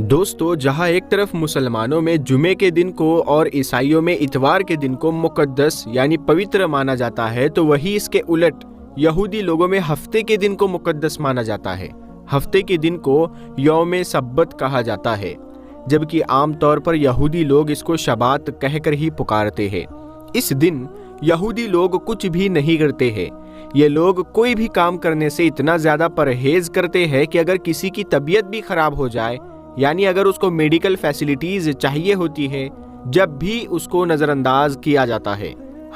دوستو، جہاں ایک طرف مسلمانوں میں جمعے کے دن کو اور عیسائیوں میں اتوار کے دن کو مقدس یعنی پوتر مانا جاتا ہے، تو وہی اس کے الٹ یہودی لوگوں میں ہفتے کے دن کو مقدس مانا جاتا ہے۔ ہفتے کے دن کو یوم سبت کہا جاتا ہے، جبکہ عام طور پر یہودی لوگ اس کو شبات کہہ کر ہی پکارتے ہیں۔ اس دن یہودی لوگ کچھ بھی نہیں کرتے ہیں۔ یہ لوگ کوئی بھی کام کرنے سے اتنا زیادہ پرہیز کرتے ہیں کہ اگر کسی کی طبیعت بھی خراب ہو جائے، یعنی اگر اس کو میڈیکل فیسلٹیز چاہیے ہوتی ہے، جب بھی اس کو نظر انداز کیا جاتا ہے۔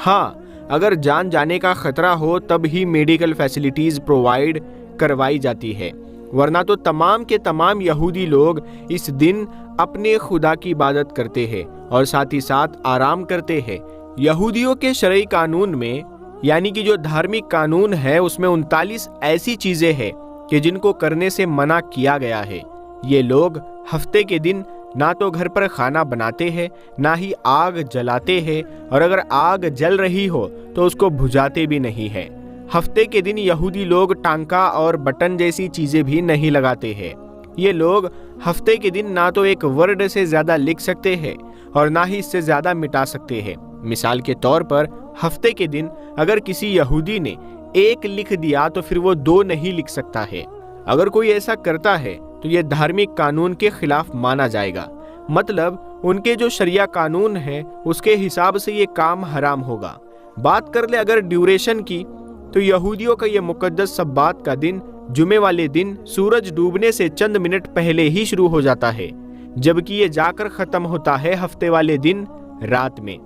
ہاں، اگر جان جانے کا خطرہ ہو تب ہی میڈیکل فیسلٹیز پرووائیڈ کروائی جاتی ہے، ورنہ تو تمام کے تمام یہودی لوگ اس دن اپنے خدا کی عبادت کرتے ہیں اور ساتھ ہی ساتھ آرام کرتے ہیں۔ یہودیوں کے شرعی قانون میں، یعنی کہ جو دھارمک قانون ہے، اس میں 39 ایسی چیزیں ہیں کہ جن کو کرنے سے منع کیا گیا ہے۔ یہ لوگ ہفتے کے دن نہ تو گھر پر کھانا بناتے ہیں، نہ ہی آگ جلاتے ہیں، اور اگر آگ جل رہی ہو تو اس کو بجھاتے بھی نہیں ہیں۔ ہفتے کے دن یہودی لوگ ٹانکا اور بٹن جیسی چیزیں بھی نہیں لگاتے ہیں۔ یہ لوگ ہفتے کے دن نہ تو ایک ورڈ سے زیادہ لکھ سکتے ہیں اور نہ ہی اس سے زیادہ مٹا سکتے ہیں۔ مثال کے طور پر ہفتے کے دن اگر کسی یہودی نے 1 لکھ دیا تو پھر وہ 2 نہیں لکھ سکتا ہے۔ اگر کوئی ایسا کرتا ہے تو یہ دھارمک قانون کے خلاف مانا جائے گا، مطلب ان کے جو شریعہ قانون ہے اس کے حساب سے یہ کام حرام ہوگا۔ بات کر لے اگر ڈیوریشن کی، تو یہودیوں کا یہ مقدس سبات کا دن جمعے والے دن سورج ڈوبنے سے چند منٹ پہلے ہی شروع ہو جاتا ہے، جبکہ یہ جا کر ختم ہوتا ہے ہفتے والے دن رات میں،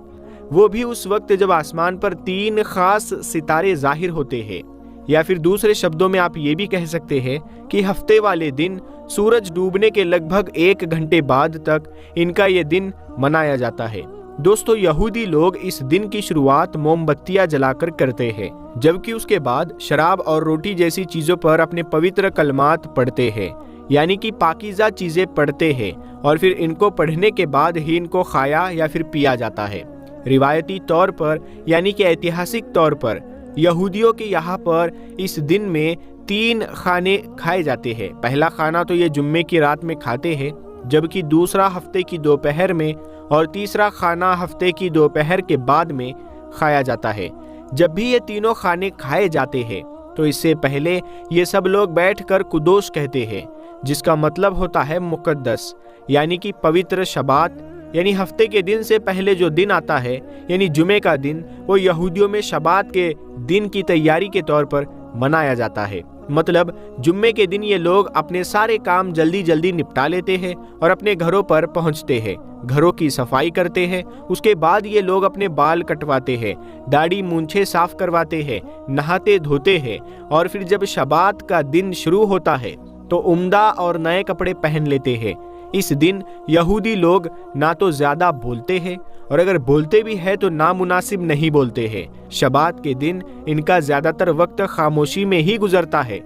وہ بھی اس وقت جب آسمان پر 3 خاص ستارے ظاہر ہوتے ہیں۔ یا پھر دوسرے شبدوں میں آپ یہ بھی کہہ سکتے ہیں کہ ہفتے والے دن سورج ڈوبنے کے لگ بھگ 1 گھنٹے بعد تک ان کا یہ دن منایا جاتا ہے۔ دوستو، یہودی لوگ اس دن کی شروعات موم بتیاں جلا کر کرتے ہیں، جبکہ اس کے بعد شراب اور روٹی جیسی چیزوں پر اپنے پوتر کلمات پڑھتے ہیں، یعنی کہ پاکیزہ چیزیں پڑھتے ہیں، اور پھر ان کو پڑھنے کے بعد ہی ان کو کھایا یا پھر پیا جاتا ہے۔ روایتی طور پر یعنی کہ ایتہاسک طور پر یہودیوں کے یہاں پر اس دن میں 3 کھانے کھائے جاتے ہیں۔ پہلا کھانا تو یہ جمعے کی رات میں کھاتے ہیں، جبکہ دوسرا ہفتے کی دوپہر میں، اور تیسرا کھانا ہفتے کی دوپہر کے بعد میں کھایا جاتا ہے۔ جب بھی یہ تینوں کھانے کھائے جاتے ہیں تو اس سے پہلے یہ سب لوگ بیٹھ کر قدوس کہتے ہیں، جس کا مطلب ہوتا ہے مقدس، یعنی کہ پوتر شبات، یعنی ہفتے کے دن سے پہلے جو دن آتا ہے یعنی جمعے کا دن، وہ یہودیوں میں شبات کے دن کی تیاری کے طور پر منایا جاتا ہے۔ مطلب جمعے کے دن یہ لوگ اپنے سارے کام جلدی جلدی نپٹا لیتے ہیں اور اپنے گھروں پر پہنچتے ہیں، گھروں کی صفائی کرتے ہیں، اس کے بعد یہ لوگ اپنے بال کٹواتے ہیں، داڑھی مونچھیں صاف کرواتے ہیں، نہاتے دھوتے ہیں، اور پھر جب شبات کا دن شروع ہوتا ہے تو عمدہ اور نئے کپڑے پہن لیتے ہیں۔ اس دن یہودی لوگ نہ تو زیادہ بولتے ہیں، اور اگر بولتے بھی ہے تو نامناسب نہیں بولتے ہیں۔ شبات کے دن ان کا زیادہ تر وقت خاموشی میں ہی گزرتا ہے۔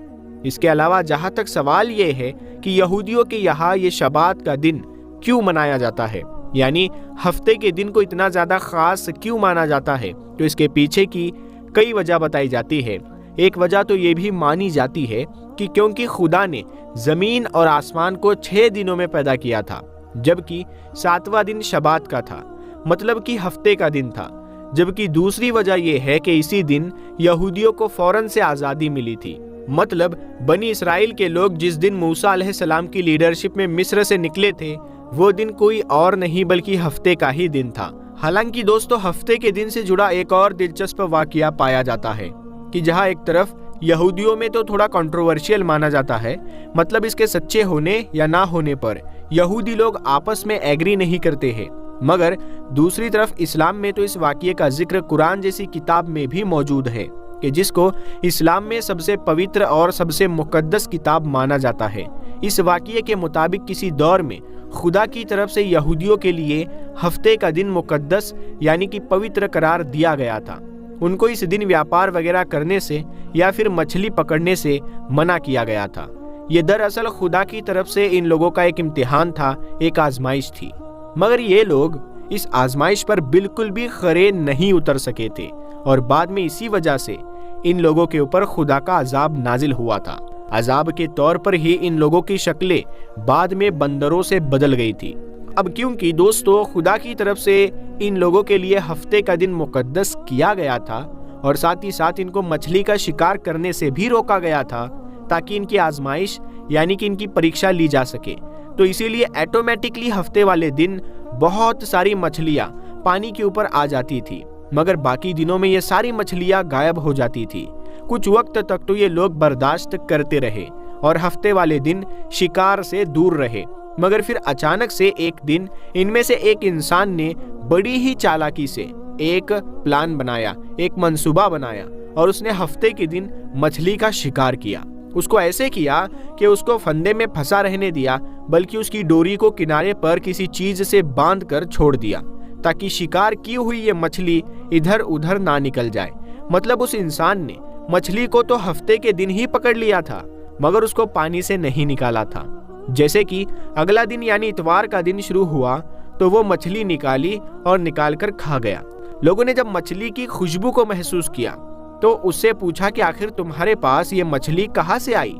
اس کے علاوہ جہاں تک سوال یہ ہے کہ یہودیوں کے یہاں یہ شبات کا دن کیوں منایا جاتا ہے، یعنی ہفتے کے دن کو اتنا زیادہ خاص کیوں مانا جاتا ہے، تو اس کے پیچھے کی کئی وجہ بتائی جاتی ہے۔ ایک وجہ تو یہ بھی مانی جاتی ہے کہ کیونکہ خدا نے زمین اور آسمان کو 6 دنوں میں پیدا کیا تھا، جبکہ 7واں دن شبات کا تھا، مطلب کہ ہفتے کا دن تھا۔ جبکہ دوسری وجہ یہ ہے کہ اسی دن یہودیوں کو فوراً سے آزادی ملی تھی، مطلب بنی اسرائیل کے لوگ جس دن موسیٰ علیہ السلام کی لیڈرشپ میں مصر سے نکلے تھے، وہ دن کوئی اور نہیں بلکہ ہفتے کا ہی دن تھا۔ حالانکہ دوستو، ہفتے کے دن سے جڑا ایک اور دلچسپ واقعہ پایا جاتا ہے کہ جہاں ایک طرف یہودیوں میں تو تھوڑا کنٹروورشیل مانا جاتا ہے، مطلب اس کے سچے ہونے یا نہ ہونے پر یہودی لوگ آپس میں ایگری نہیں کرتے ہیں، مگر دوسری طرف اسلام میں تو اس واقعے کا ذکر قرآن جیسی کتاب میں بھی موجود ہے کہ جس کو اسلام میں سب سے پوتر اور سب سے مقدس کتاب مانا جاتا ہے۔ اس واقعے کے مطابق کسی دور میں خدا کی طرف سے یہودیوں کے لیے ہفتے کا دن مقدس یعنی کہ پوتر قرار دیا گیا تھا۔ ان کو اس دن ویاپار وغیرہ کرنے سے یا پھر مچھلی پکڑنے سے منع کیا گیا تھا۔ یہ دراصل خدا کی طرف سے ان لوگوں کا ایک امتحان تھا، ایک آزمائش تھی، مگر یہ لوگ اس آزمائش پر بالکل بھی کھرے نہیں اتر سکے تھے، اور بعد میں اسی وجہ سے ان لوگوں کے اوپر خدا کا عذاب نازل ہوا تھا۔ عذاب کے طور پر ہی ان لوگوں کی شکلیں بعد میں بندروں سے بدل گئی تھی۔ اب کیونکہ دوستو خدا کی طرف سے ان لوگوں کے لیے ہفتے کا دن مقدس کیا گیا تھا اور ساتھ ہی ساتھ ان کو مچھلی کا شکار کرنے سے بھی روکا گیا تھا تاکہ ان کی آزمائش یعنی کہ ان کی پریکشا لی جا سکے، تو اسی لیے ایٹومیٹکلی ہفتے والے دن بہت ساری مچھلیاں پانی کے اوپر آ جاتی تھی، مگر باقی دنوں میں یہ ساری مچھلیاں غائب ہو جاتی تھی۔ کچھ وقت تک تو یہ لوگ برداشت کرتے رہے اور ہفتے والے دن شکار سے دور رہے، مگر پھر اچانک سے ایک دن ان میں سے ایک انسان نے بڑی ہی چالاکی سے ایک پلان بنایا، ایک منصوبہ بنایا اور اس نے ہفتے کے دن مچھلی کا شکار کیا۔ اس کو ایسے کیا کہ اس کو فندے میں پھنسا رہنے دیا، بلکہ اس کی ڈوری کو کنارے پر کسی چیز سے باندھ کر چھوڑ دیا تاکہ شکار کی ہوئی یہ مچھلی ادھر ادھر نہ نکل جائے۔ مطلب اس انسان نے مچھلی کو تو ہفتے کے دن ہی پکڑ لیا تھا، مگر اس کو پانی سے نہیں نکالا تھا۔ جیسے کہ اگلا دن یعنی اتوار کا دن شروع ہوا تو وہ مچھلی نکالی اور نکال کر کھا گیا۔ لوگوں نے جب مچھلی کی خوشبو کو محسوس کیا تو اس سے پوچھا کہ آخر تمہارے پاس یہ مچھلی کہاں سے آئی؟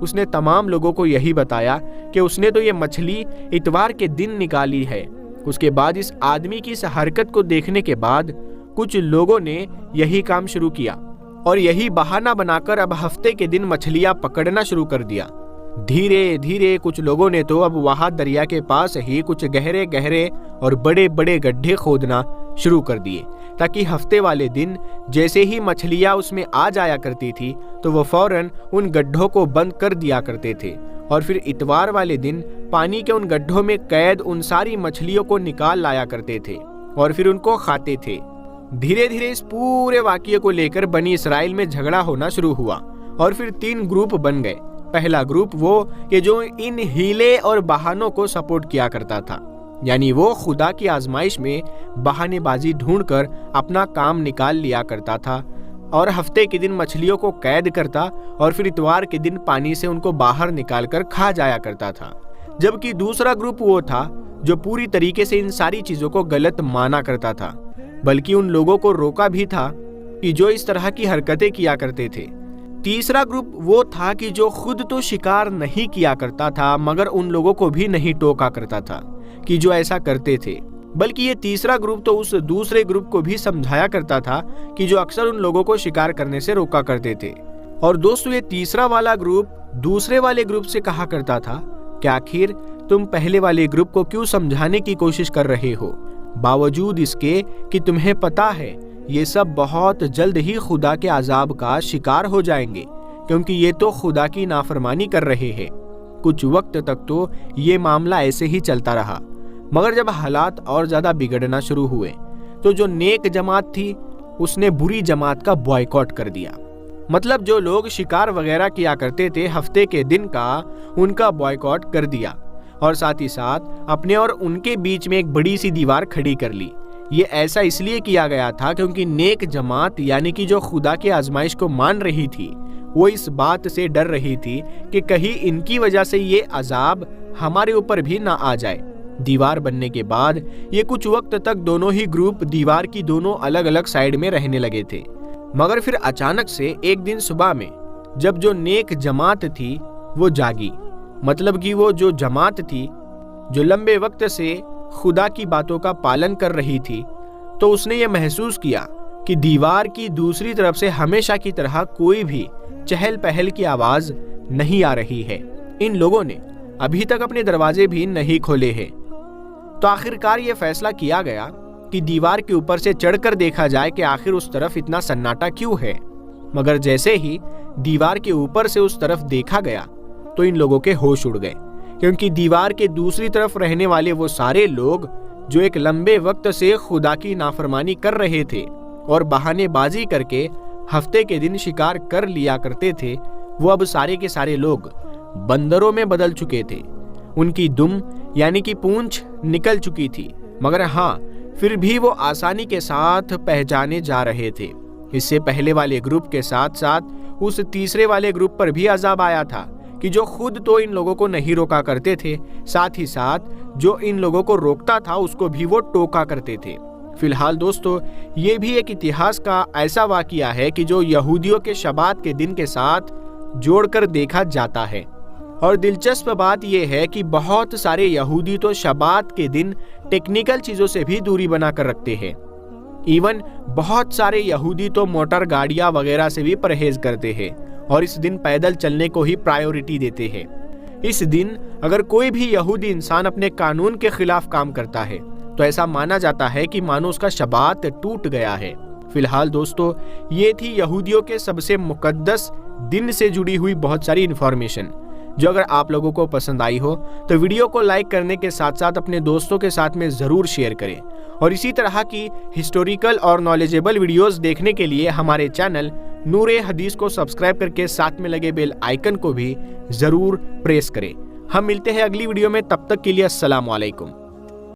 اس نے تمام لوگوں کو یہی بتایا کہ اس نے تو یہ مچھلی اتوار کے دن نکالی ہے۔ اس کے بعد اس آدمی کی اس حرکت کو دیکھنے کے بعد کچھ لوگوں نے یہی کام شروع کیا اور یہی بہانہ بنا کر اب ہفتے کے دن مچھلیاں پکڑنا شروع کر دیا۔ دھیرے دھیرے کچھ لوگوں نے تو اب وہاں دریا کے پاس ہی کچھ گہرے گہرے اور بڑے بڑے گڈھے کھودنا شروع کر دیے تاکہ ہفتے والے دن جیسے ہی مچھلیاں اس میں آ جایا کرتی تھی تو وہ فوراً ان گڈھوں کو بند کر دیا کرتے تھے اور پھر اتوار والے دن پانی کے ان گڈھوں میں قید ان ساری مچھلیوں کو نکال لایا کرتے تھے اور پھر ان کو کھاتے تھے۔ دھیرے دھیرے اس پورے واقعے کو لے کر بنی اسرائیل میں جھگڑا ہونا شروع ہوا اور پھر 3 گروپ بن گئے۔ پہلا گروپ وہ کہ جو ان ہیلے اور بہانوں کو سپورٹ کیا کرتا تھا، یعنی وہ خدا کی آزمائش میں بہانے بازی ڈھونڈ کر اپنا کام نکال لیا کرتا تھا اور ہفتے کے دن مچھلیوں کو قید کرتا اور پھر اتوار کے دن پانی سے ان کو باہر نکال کر کھا جایا کرتا تھا۔ جبکہ دوسرا گروپ وہ تھا جو پوری طریقے سے ان ساری چیزوں کو غلط مانا کرتا تھا، بلکہ ان لوگوں کو روکا بھی تھا کہ جو اس طرح کی حرکتیں کیا کرتے تھے۔ تیسرا گروپ وہ تھا کہ جو خود تو شکار نہیں کیا کرتا تھا مگر ان لوگوں کو بھی نہیں ٹوکا کرتا تھا کہ جو ایسا کرتے تھے، بلکہ یہ تیسرا گروپ تو اس دوسرے گروپ کو بھی سمجھایا کرتا تھا کہ جو اکثر ان لوگوں کو شکار کرنے سے روکا کرتے تھے۔ اور دوستو یہ تیسرا والا گروپ دوسرے والے گروپ سے کہا کرتا تھا کہ آخر تم پہلے والے گروپ کو کیوں سمجھانے کی کوشش کر رہے ہو، باوجود اس کے کہ تمہیں پتا ہے یہ سب بہت جلد ہی خدا کے عذاب کا شکار ہو جائیں گے، کیونکہ یہ تو خدا کی نافرمانی کر رہے ہیں۔ کچھ وقت تک تو یہ معاملہ ایسے ہی چلتا رہا، مگر جب حالات اور زیادہ بگڑنا شروع ہوئے تو جو نیک جماعت تھی اس نے بری جماعت کا بوائیکاٹ کر دیا۔ مطلب جو لوگ شکار وغیرہ کیا کرتے تھے ہفتے کے دن کا، ان کا بوائیکاٹ کر دیا اور ساتھ ہی ساتھ اپنے اور ان کے بیچ میں ایک بڑی سی دیوار کھڑی کر لی۔ یہ ایسا اس لیے کیا گیا تھا کیونکہ نیک جماعت یعنی کہ جو خدا کی آزمائش کو مان رہی تھی وہ اس بات سے ڈر رہی تھی کہ کہیں ان کی وجہ سے یہ عذاب ہمارے اوپر بھی نہ آ جائے۔ دیوار بننے کے بعد یہ کچھ وقت تک دونوں ہی گروپ دیوار کی دونوں الگ الگ سائیڈ میں رہنے لگے تھے، مگر پھر اچانک سے ایک دن صبح میں جب جو نیک جماعت تھی وہ جاگی، مطلب کہ وہ جو جماعت تھی جو لمبے وقت سے خدا کی باتوں کا پالن کر رہی تھی، تو اس نے یہ محسوس کیا کہ دیوار کی دوسری طرف سے ہمیشہ کی طرح کوئی بھی چہل پہل کی آواز نہیں آ رہی ہے۔ ان لوگوں نے ابھی تک اپنے دروازے بھی نہیں کھولے ہیں، تو آخرکار یہ فیصلہ کیا گیا کہ دیوار کے اوپر سے چڑھ کر دیکھا جائے کہ آخر اس طرف اتنا سناٹا کیوں ہے۔ مگر جیسے ہی دیوار کے اوپر سے اس طرف دیکھا گیا تو ان لوگوں کے ہوش اڑ گئے، کیونکہ دیوار کے دوسری طرف رہنے والے وہ سارے لوگ جو ایک لمبے وقت سے خدا کی نافرمانی کر رہے تھے اور بہانے بازی کر کے ہفتے کے دن شکار کر لیا کرتے تھے، وہ اب سارے کے سارے لوگ بندروں میں بدل چکے تھے۔ ان کی دم یعنی کہ پونچھ نکل چکی تھی، مگر ہاں پھر بھی وہ آسانی کے ساتھ پہچانے جا رہے تھے۔ اس سے پہلے والے گروپ کے ساتھ ساتھ اس تیسرے والے گروپ پر بھی عذاب آیا تھا کہ جو خود تو ان لوگوں کو نہیں روکا کرتے تھے، ساتھ ہی ساتھ جو ان لوگوں کو روکتا تھا اس کو بھی وہ ٹوکا کرتے تھے۔ فی الحال دوستو یہ بھی ایک اتہاس کا ایسا واقعہ ہے کہ جو یہودیوں کے شبات کے دن کے ساتھ جوڑ کر دیکھا جاتا ہے، اور دلچسپ بات یہ ہے کہ بہت سارے یہودی تو شبات کے دن ٹیکنیکل چیزوں سے بھی دوری بنا کر رکھتے ہیں۔ ایون بہت سارے یہودی تو موٹر گاڑیاں وغیرہ سے بھی پرہیز کرتے ہیں اور اس دن پیدل چلنے کو ہی پرائیورٹی دیتے ہیں۔ اس دن اگر کوئی بھی یہودی انسان اپنے قانون کے خلاف کام کرتا ہے تو ایسا مانا جاتا ہے کہ مانو اس کا شبات ٹوٹ گیا ہے۔ فی الحال دوستو یہ تھی یہودیوں کے سب سے مقدس دن سے جڑی ہوئی بہت ساری انفارمیشن، جو اگر آپ لوگوں کو پسند آئی ہو تو ویڈیو کو لائک کرنے کے ساتھ ساتھ اپنے دوستوں کے ساتھ میں ضرور شیئر کریں، اور اسی طرح کی ہسٹوریکل اور نالجیبل ویڈیوز دیکھنے کے لیے ہمارے چینل نور حدیث کو سبسکرائب کر کے ساتھ میں لگے بیل آئیکن کو بھی ضرور پریس کریں۔ ہم ملتے ہیں اگلی ویڈیو میں، تب تک کے لیے السلام علیکم۔